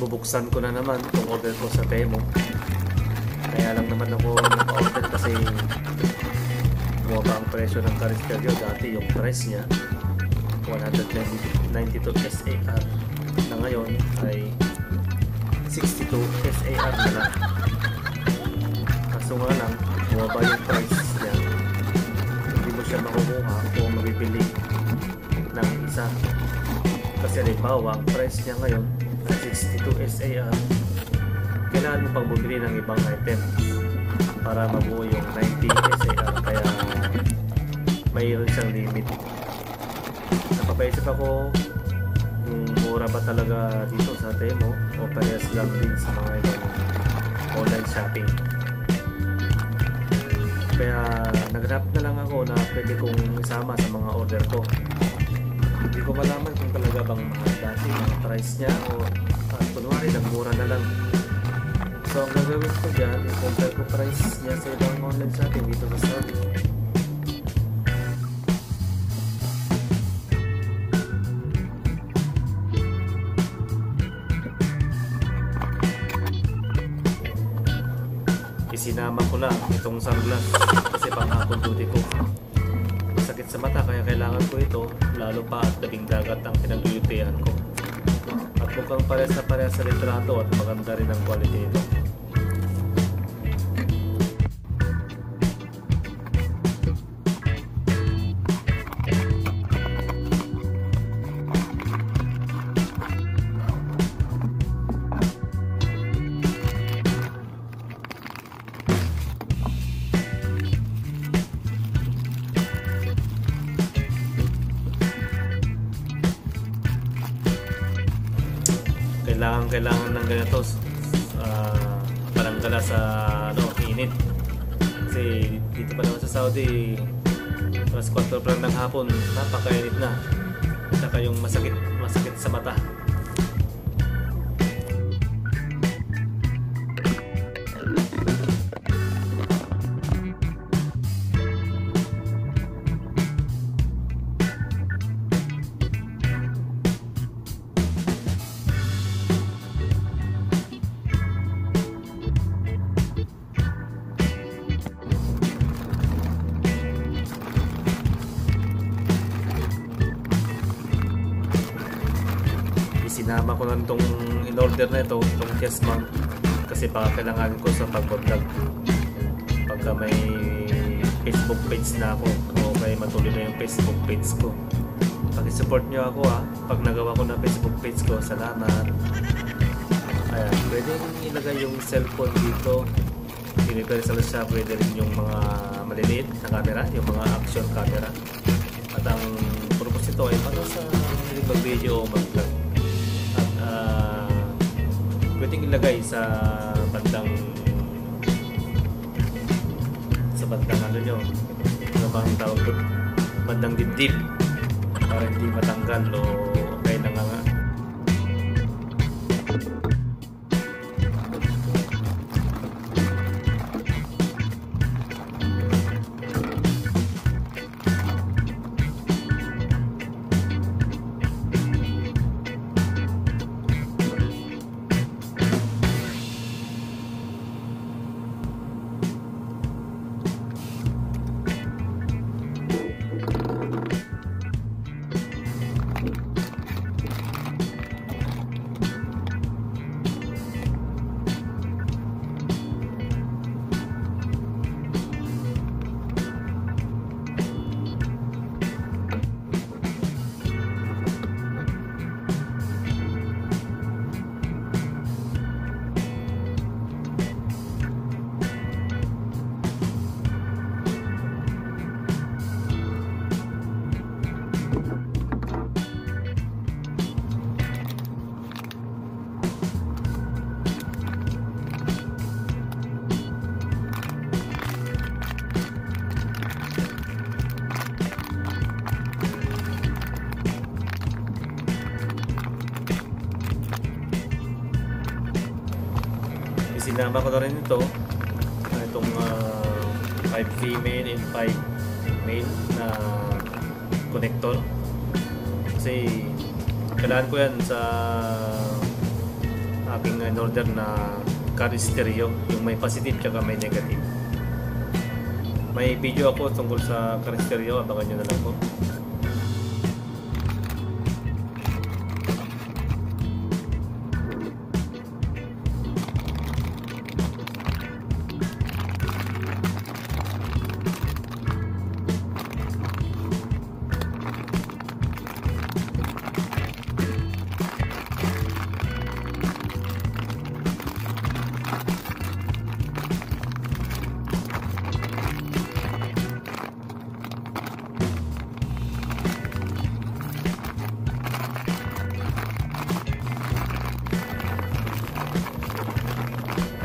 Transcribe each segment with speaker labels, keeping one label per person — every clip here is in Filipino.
Speaker 1: bubuksan ko na naman itong order ko sa Temu. Kaya lang naman ako nag-order kasi bumaba ang presyo ng Car Stereo. Dati yung price niya 192 SAR na ngayon ay 62 SAR na lang. Kaso nga lang bumaba yung price niya, hindi mo siya makukuha kung mabibili ng isa. Kasi halimbawa ang price niya ngayon ay 62 SAR, kailangan mo pang bumili ng ibang item para mabuo yung 90 SAR. Kaya mayroon siyang limit. Napapaisip ako kung mura ba talaga dito sa Temu o parehas lang din sa mga ibang online shopping. Kaya nag-grab na lang ako na pwede kong isama sa mga order ko. Hindi ko malaman kung talaga bang mahal dati ang price niya o kunwari nagmura na lang. So ang gagawin ko dyan, i-compare ko price niya sa ibang online shopping dito sa Saudi. Isinama ko lang itong sunglass kasi panghapon duty ko. Masakit sa mata kaya kailangan ko ito, lalo pa at tabing dagat ang pinag-uyutihan ko. At mukhang parehas na parehas sa litrato at maganda rin ang quality ito. Kailangan ng ganito palanggala sa init. Kasi dito pa naman sa Saudi alas 4 pa lang ng hapon, napakainit na. Saka yung masakit sa mata. Sinama ko lang itong in-order na ito, itong chest mount, kasi baka kailangan ko sa pag-vlog pagka may Facebook page na ako o may matuloy na yung Facebook page ko. Pag-support nyo ako pag nagawa ko na Facebook page ko, salamat. Ayan, pwede ilagay yung cellphone dito, universal siya, pwede rin yung mga maliliit na camera, yung mga action camera. At ang purpose ito ay para sa mag-video o mag-vlog. Pwedeng ilagay sa bandang ano bang tawag doon, bandang dibdib para hindi matanggal o kaya nanganga. Sinama ko na rin ito, itong 5 female and 5 male na connector, kasi kailangan ko yan sa aking in-order na car stereo, yung may positive tsaka may negative. May video ako tungkol sa car stereo, abangan nyo na lang po.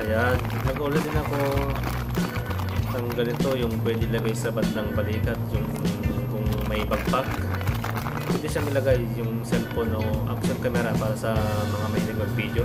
Speaker 1: Ayan, nag-order din ako ng ganito, yung pwede ilagay sa bandang balikat, yung kung may backpack. Pwede siyang ilagay yung cellphone o action camera para sa mga may nag-video.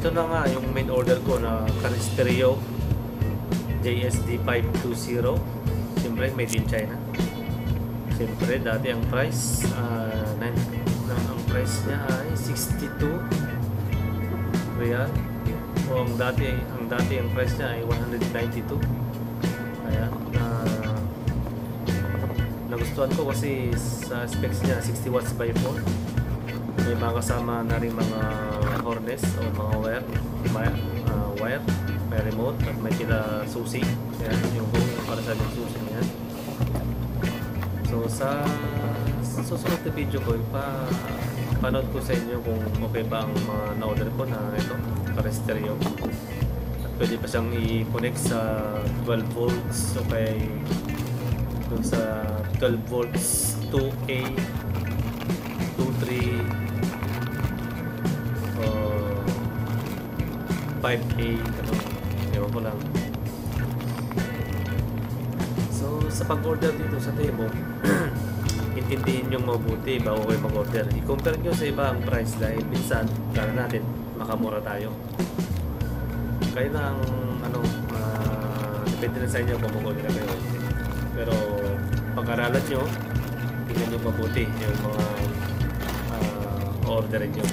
Speaker 1: Ito na nga yung main order ko na car stereo JSD 520. Siyempre made in China. Siyempre dati ang price ang price niya ay 62 real. O ang dati ang price niya ay 192. Kaya nagustuhan ko kasi sa specs niya 60 watts by 4. May mga kasama na rin mga harness o mga wire, may remote at may sila susi. Ayan, yung para sa susi niya. So sa susunod na video ko, panood ko sa inyo kung okay ba ang mga na-order ko na ito, car stereo. At pwede pa siyang i-connect sa 12 volts o kaya dun sa 12 volts 2A, 2.3 5A, ewan ko lang. So, sa pag-order dito sa Temu, intindihin nyo mabuti bago kayo mag-order. I-compare nyo sa iba ang price dahil minsan, kala natin, makamura tayo. Kaya na ang, depende na sa inyo kung mag-order kayo. Pero, pag-aralan nyo, tingnan nyo mabuti yung mga orderin nyo.